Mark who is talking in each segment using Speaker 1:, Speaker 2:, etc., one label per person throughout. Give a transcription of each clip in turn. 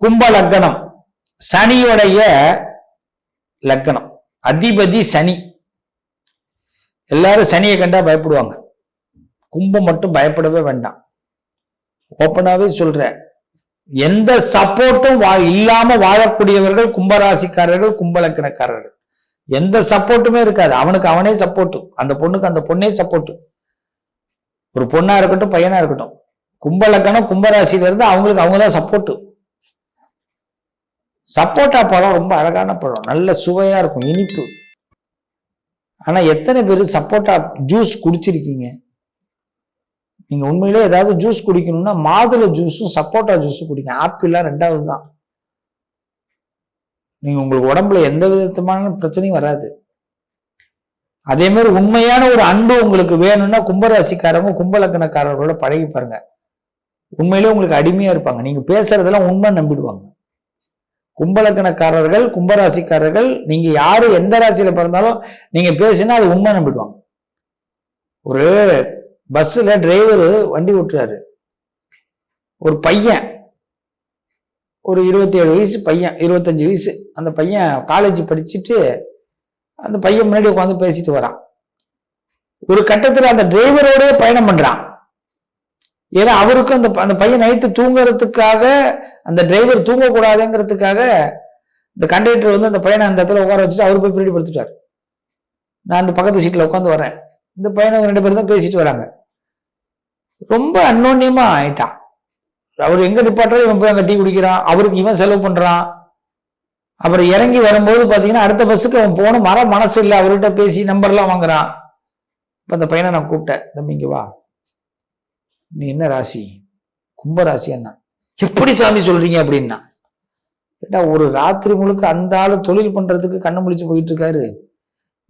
Speaker 1: கும்ப லக்னம் சனியுடைய லக்னம், அதிபதி சனி. எல்லாரும் சனியை கண்டா பயப்படுவாங்க, கும்பம் மட்டும் பயப்படவே வேண்டாம். ஓப்பனாவே சொல்ற, எந்த சப்போர்ட்டும் இல்லாம வாழக்கூடியவர்கள் கும்பராசிக்காரர்கள், கும்பலக்கணக்காரர்கள். எந்த சப்போர்ட்டுமே இருக்காது. அவனுக்கு அவனே சப்போர்ட், அந்த பொண்ணுக்கு அந்த பொண்ணே சப்போர்ட். ஒரு பொண்ணா இருக்கட்டும் பையனா இருக்கட்டும், கும்பலக்கணம் கும்பராசியில இருந்து அவங்களுக்கு அவங்கதான் சப்போர்ட். சப்போட்டா பழம் ரொம்ப அழகான பழம், நல்ல சுவையா இருக்கும், இனிப்பு. ஆனா எத்தனை பேர் சப்போட்டா ஜூஸ் குடிச்சிருக்கீங்க? நீங்க உண்மையிலே ஏதாவது ஜூஸ் குடிக்கணும்னா மாதுளை ஜூஸும் சப்போட்டா ஜூஸும் குடிங்க. ஆப்பிள்லாம் ரெண்டாவது தான். நீங்க உங்களுக்கு உடம்புல எந்த விதமான பிரச்சனையும் வராது. அதே மாதிரி உண்மையான ஒரு அன்பு உங்களுக்கு வேணும்னா கும்பராசிக்காரங்க கும்பலக்கணக்காரர்களோட பழகி பாருங்க. உண்மையிலே உங்களுக்கு அடிமையா இருப்பாங்க. நீங்க பேசுறதெல்லாம் உண்மை நம்பிடுவாங்க. கும்பலக்கணக்காரர்கள் கும்பராசிக்காரர்கள், நீங்க யாரு எந்த ராசியில பிறந்தாலும் நீங்க பேசினா அது உண்மை நம்பிடுவாங்க. ஒரு பஸ்ல டிரைவர் வண்டி ஓட்டுறாரு, ஒரு பையன், ஒரு 27 வயசு பையன், 25 வயசு, அந்த பையன் காலேஜ் படிச்சுட்டு அந்த பையன் முன்னாடி உட்காந்து பேசிட்டு வரான். ஒரு கட்டத்துல அந்த டிரைவரோட பயணம் பண்றான். ஏன்னா அவருக்கு அந்த பையன் நைட்டு தூங்குறதுக்காக, அந்த டிரைவர் தூங்கக்கூடாதுங்கிறதுக்காக இந்த கண்டக்டர் வந்து அந்த பையனை அந்த இடத்துல உட்கார வச்சுட்டு அவர் போய் பின்னாடி படுத்துட்டார். நான் அந்த பக்கத்து சீட்ல உட்காந்து வரேன். இந்த பையனை 2 பேரும் தான் பேசிட்டு வராங்க. ரொம்ப அன்னோன்யமா ஆயிட்டான். அவர் எங்க நிப்பாட்டாலும் இவன் போய் அங்க டீ குடிக்கிறான், அவருக்கு இவன் செலவு பண்றான். அப்புறம் இறங்கி வரும்போது பாத்தீங்கன்னா அடுத்த பஸ்ஸுக்கு அவன் போகணும், மனசு இல்லை, அவர்கிட்ட பேசி நம்பர்லாம் வாங்குறான். இப்ப அந்த பையனை நான் கூப்பிட்டேன், தம்பி இங்க வா, நீ என்ன ராசி? கும்பராசி. என்ன எப்படி சாமி சொல்றீங்க அப்படின்னா, கேட்டா ஒரு ராத்திரி முழுக்க அந்த ஆளு தொழில் பண்றதுக்கு கண்ணு முழிச்சு போயிட்டு இருக்காரு,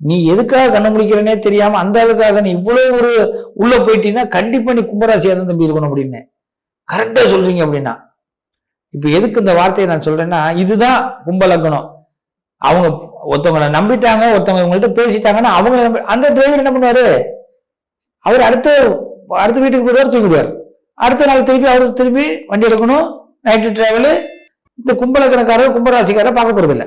Speaker 1: நீ எதுக்காக கண்ணு முழிக்கிறனே தெரியாம அந்த ஆளுக்காக நீ இவ்வளவு ஒரு உள்ள போயிட்டீங்கன்னா கண்டிப்பா நீ கும்பராசியா தான் தம்பி இருக்கணும் அப்படின்னு. கரெக்டா சொல்றீங்க அப்படின்னா. இப்ப எதுக்கு இந்த வார்த்தையை நான் சொல்றேன்னா, இதுதான் கும்பலக்கணம். அவங்க ஒருத்தவங்களை நம்பிட்டாங்க, ஒருத்தவங்க இவங்கள்ட்ட பேசிட்டாங்கன்னா அவங்க அந்த டிரைவர் என்ன பண்ணுவாரு, அவர் அடுத்த வீட்டுக்கு போயிடுவார், தூங்கிடுவார். அடுத்த நாள் திருப்பி அவரு திருப்பி வண்டி எடுக்கணும், நைட்டு டிராவலு. இந்த கும்பலக்கணக்காரர் கும்பராசிக்காரர் பார்க்க போறது இல்லை.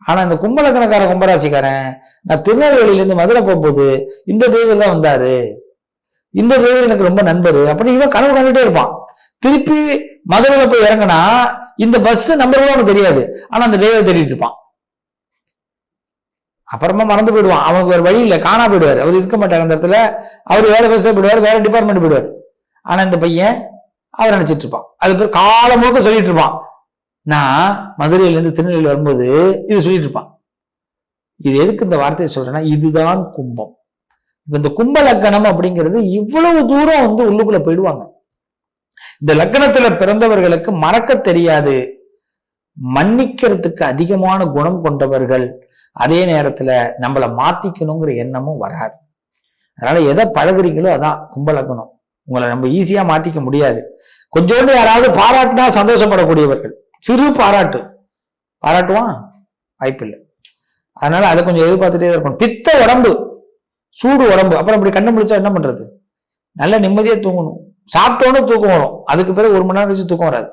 Speaker 1: ஆனா இந்த கும்பலக்கணக்கார கும்பராசிக்காரன், நான் திருநெல்வேலியிலிருந்து மதுரை போகும்போது இந்த டிரைவர் தான் வந்தாரு, இந்த டிரைவர் எனக்கு ரொம்ப நண்பரு அப்படின்னு இவன் கனவு கண்டுட்டே இருப்பான். திருப்பி மதுரையில போய் இறங்கினா இந்த பஸ் நம்பர் கூட அவனுக்கு தெரியாது, ஆனா அந்த டிரைவர் தேடிட்டு இருப்பான். அப்புறமா மறந்து போயிடுவான், அவனுக்கு ஒரு வழி இல்லை, காணா போயிடுவார், அவர் இருக்க மாட்டார் அந்த இடத்துல, அவர் வேற பஸ்ல போயிடுவார், வேற டிபார்ட்மெண்ட் போயிடுவார். ஆனா இந்த பையன் அவர் நினைச்சிட்டு இருப்பான். அது பேர் காலம் முழுக்க சொல்லிட்டு இருப்பான், நான் மதுரையில இருந்து திருநெல்வேலி வரும்போது இது சொல்லிட்டு இருப்பான். இது எதுக்கு இந்த வார்த்தையை சொல்றேன்னா, இதுதான் கும்பம். இப்ப இந்த கும்ப லக்கணம் அப்படிங்கிறது இவ்வளவு தூரம் வந்து உள்ளுக்குள்ள போயிடுவாங்க. இந்த லக்கணத்துல பிறந்தவர்களுக்கு மறக்க தெரியாது, மன்னிக்கிறதுக்கு அதிகமான குணம் கொண்டவர்கள். அதே நேரத்துல நம்மளை மாத்திக்கணுங்கிற எண்ணமும் வராது. அதனால எதை பழகுறீங்களோ அதான் கும்பலக்கணம். உங்களை நம்ம ஈஸியா மாத்திக்க முடியாது. கொஞ்சோண்டு யாராவது பாராட்டினா சந்தோஷப்படக்கூடியவர்கள். சிறு பாராட்டுவான், வாய்ப்பில்லை. அதனால அதை கொஞ்சம் எதிர்பார்த்துட்டே இருக்கணும். பித்த உடம்பு, சூடு உடம்பு, அப்புறம் இப்படி கண்ணு முடிச்சா என்ன பண்றது? நல்ல நிம்மதியா தூங்கணும். சாப்பிட்டோன்னு தூக்கம் வரும், அதுக்கு பிறகு 1 மணி நேரம் கழிச்சு தூக்கம் வராது.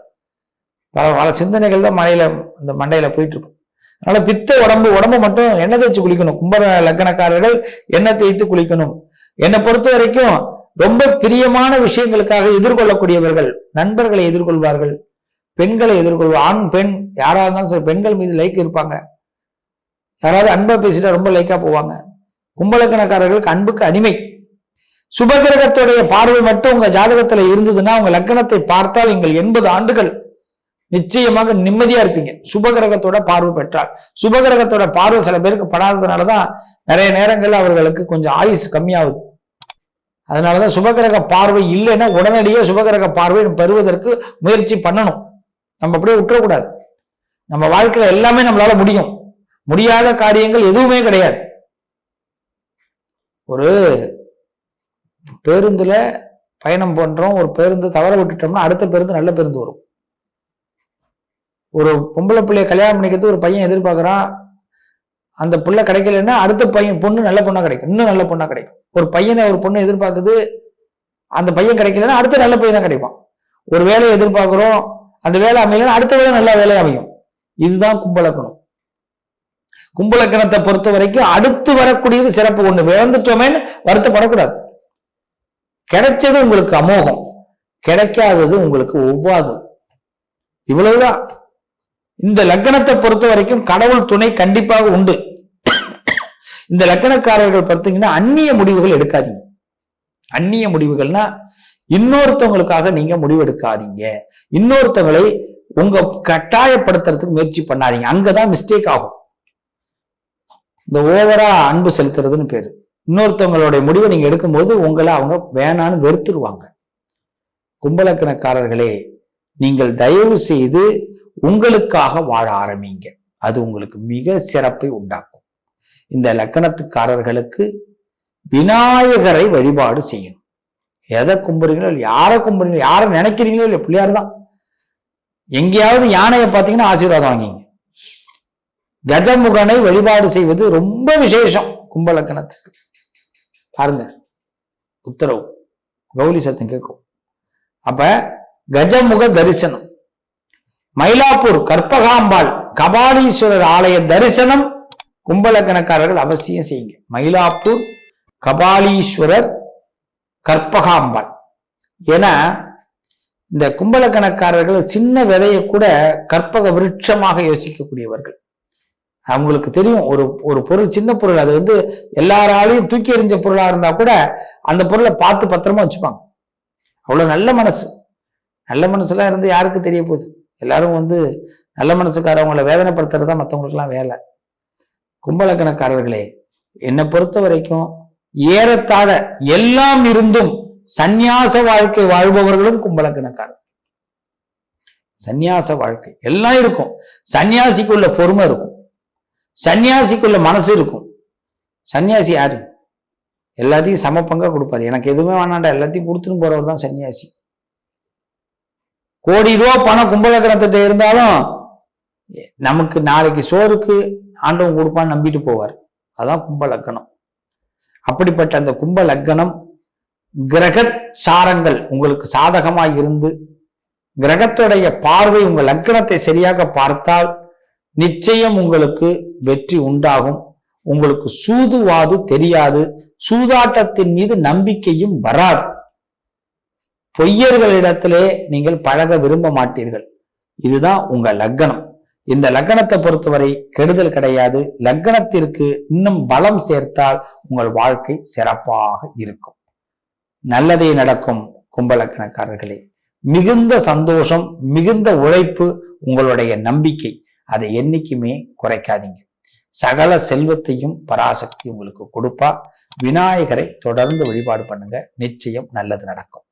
Speaker 1: பல சிந்தனைகள் தான் இந்த மண்டையில போயிட்டு இருக்கும். அதனால பித்த உடம்பு மட்டும் எண்ணெய் தேய்ச்சி குளிக்கணும். கும்ப லக்கணக்காரர்கள் எண்ணெய் தேய்த்து குளிக்கணும். என்னை பொறுத்த வரைக்கும் ரொம்ப பிரியமான விஷயங்களுக்காக எதிர்கொள்ளக்கூடியவர்கள் நண்பர்களை எதிர்கொள்வார்கள், பெண்களை எதிர்கொள்வார். ஆண் பெண் யாரா இருந்தாலும் சரி, பெண்கள் மீது லைக் இருப்பாங்க. யாராவது அன்பா பேசிட்டா ரொம்ப லைக்கா போவாங்க. கும்பலக்கணக்காரர்களுக்கு அன்புக்கு அடிமை. சுபகிரகத்துடைய பார்வை மட்டும் உங்க ஜாதகத்துல இருந்ததுன்னா, உங்க லக்கணத்தை பார்த்தால் நீங்கள் 80 ஆண்டுகள் நிச்சயமாக நிம்மதியா இருப்பீங்க. சுபகிரகத்தோட பார்வை பெற்றால். சுபகிரகத்தோட பார்வை சில பேருக்கு படாததுனாலதான் நிறைய நேரங்கள்ல அவர்களுக்கு கொஞ்சம் ஆயுசு கம்மியாகுது. அதனாலதான் சுபகிரக பார்வை இல்லைன்னா உடனடியே சுபகிரக பார்வை பெறுவதற்கு முயற்சி பண்ணணும். நம்ம அப்படியே விட்டுறக்கூடாது. நம்ம வாழ்க்கையில எல்லாமே நம்மளால முடியும், முடியாத காரியங்கள் எதுவுமே கிடையாது. ஒரு பேருந்துல பயணம் பண்றோம், ஒரு பேருந்து தவற விட்டுட்டோம்னா அடுத்த பேருந்து நல்ல பேருந்து வரும். ஒரு பொம்பளை பிள்ளைய கல்யாணம் பண்ணிக்கிறது ஒரு பையன் எதிர்பார்க்கறான், அந்த பிள்ளை கிடைக்கலன்னா அடுத்த பொண்ணு நல்ல பொண்ணா கிடைக்கும், இன்னும் நல்ல பொண்ணா கிடைக்கும். ஒரு பையனை ஒரு பொண்ணு எதிர்பார்க்குது, அந்த பையன் கிடைக்கலன்னா அடுத்த நல்ல பையனா கிடைப்பான். ஒரு வேலையை எதிர்பார்க்கிறோம், அந்த வேலை அமையல, அடுத்த வேலை நல்ல வேலை அமையும். இதுதான் கும்பலக்கணம். கும்பலக்கணத்தை பொறுத்த வரைக்கும் அடுத்து வரக்கூடியது சிறப்பு. ஒண்ணு இழந்துட்டோமேன்னு வருத்தப்படக்கூடாது. கிடைச்சது உங்களுக்கு அமோகம், கிடைக்காதது உங்களுக்கு ஒவ்வாது. இவ்வளவுதான். இந்த லக்கணத்தை பொறுத்த வரைக்கும் கடவுள் துணை கண்டிப்பாக உண்டு. இந்த லக்கணக்காரர்கள் பார்த்தீங்கன்னா அந்நிய முடிவுகள் எடுக்காதீங்க. அந்நிய முடிவுகள்னா இன்னொருத்தவங்களுக்காக நீங்க முடிவெடுக்காதீங்க. இன்னொருத்தவங்களை உங்க கட்டாயப்படுத்துறதுக்கு முயற்சி பண்ணாதீங்க. அங்கதான் மிஸ்டேக் ஆகும். இந்த ஓவரா அன்பு செலுத்துறதுன்னு பேரு. இன்னொருத்தவங்களுடைய முடிவை நீங்க எடுக்கும்போது உங்களை அவங்க வேணான்னு வெறுத்துருவாங்க. கும்பலக்கணக்காரர்களே, நீங்கள் தயவு செய்து உங்களுக்காக வாழ ஆரம்பிங்க. அது உங்களுக்கு மிக சிறப்பை உண்டாக்கும். இந்த லக்கணத்துக்காரர்களுக்கு விநாயகரை வழிபாடு செய்யணும். எதை கும்புறீங்களோ, யாரை கும்புறீங்களோ, யாரை நினைக்கிறீங்களோ இல்லை, பிள்ளையார் தான். எங்கேயாவது யானையை பார்த்தீங்கன்னா ஆசீர்வாதம் வாங்கிங்க. கஜமுகனை வழிபாடு செய்வது ரொம்ப விசேஷம் கும்பலக்கணத்துக்கு. பாருங்க, உத்தரவு கௌரி சத்தம் கேட்கும். அப்ப கஜமுக தரிசனம், மயிலாப்பூர் கற்பகாம்பாள் கபாலீஸ்வரர் ஆலய தரிசனம் கும்பலக்கணக்காரர்கள் அவசியம் செய்யுங்க. மயிலாப்பூர் கபாலீஸ்வரர் கற்பகாம்பாள். ஏன்னா இந்த கும்பலக்கணக்காரர்கள் சின்ன விதையை கூட கற்பக விருட்சமாக யோசிக்கக்கூடியவர்கள். அவங்களுக்கு தெரியும் ஒரு பொருள் சின்ன பொருள், அது எல்லாராலையும் தூக்கி எறிஞ்ச பொருளா இருந்தா கூட அந்த பொருளை பார்த்து பத்திரமா வச்சுப்பாங்க. அவ்வளவு நல்ல மனசு. நல்ல மனசுலாம் இருந்து யாருக்கு தெரிய போகுது? எல்லாரும் நல்ல மனசுக்காரவங்களை வேதனைப்படுத்துறது தான் மற்றவங்களுக்குலாம் வேலை. கும்பலக்கணக்காரர்களே, என்னை பொறுத்த வரைக்கும் ஏறத்தாழ எல்லாம் இருந்தும் சந்நியாச வாழ்க்கை வாழ்பவர்களும் கும்பலக்கணக்காரர். சந்நியாச வாழ்க்கை எல்லாம் இருக்கும். சன்னியாசிக்குள்ள பொறுமை இருக்கும், சன்னியாசிக்குள்ள மனசு இருக்கும். சன்னியாசி யாரு? எல்லாத்தையும் சம பங்கா கொடுப்பாரு. எனக்கு எதுவுமே வேணாண்டா, எல்லாத்தையும் கொடுத்துன்னு போறவர் தான் சன்னியாசி. கோடி ரூபா பணம் கும்பலக்கணத்திட்ட இருந்தாலும் நமக்கு நாளைக்கு சோறுக்கு ஆண்டவன் கொடுப்பான்னு நம்பிட்டு போவார். அதான் கும்பலக்கணம். அப்படிப்பட்ட அந்த கும்ப லக்கணம் கிரக சாரங்கள் உங்களுக்கு சாதகமாய் இருந்து கிரகத்துடைய பார்வை உங்கள் லக்கணத்தை சரியாக பார்த்தால் நிச்சயம் உங்களுக்கு வெற்றி உண்டாகும். உங்களுக்கு சூதுவாது தெரியாது, சூதாட்டத்தின் மீது நம்பிக்கையும் வராது. பொய்யர்களிடத்திலே நீங்கள் பழக விரும்ப மாட்டீர்கள். இதுதான் உங்க லக்கணம். இந்த லக்கணத்தை பொறுத்தவரை கெடுதல் கிடையாது. லக்கணத்திற்கு இன்னும் பலம் சேர்த்தால் உங்கள் வாழ்க்கை சிறப்பாக இருக்கும். நல்லதே நடக்கும் கும்பலக்கணக்காரர்களே. மிகுந்த சந்தோஷம், மிகுந்த உழைப்பு, உங்களுடைய நம்பிக்கை, அதை என்னைக்குமே குறைக்காதீங்க. சகல செல்வத்தையும் பராசக்தி உங்களுக்கு கொடுப்பா. விநாயகரை தொடர்ந்து வழிபாடு பண்ணுங்க, நிச்சயம் நல்லது நடக்கும்.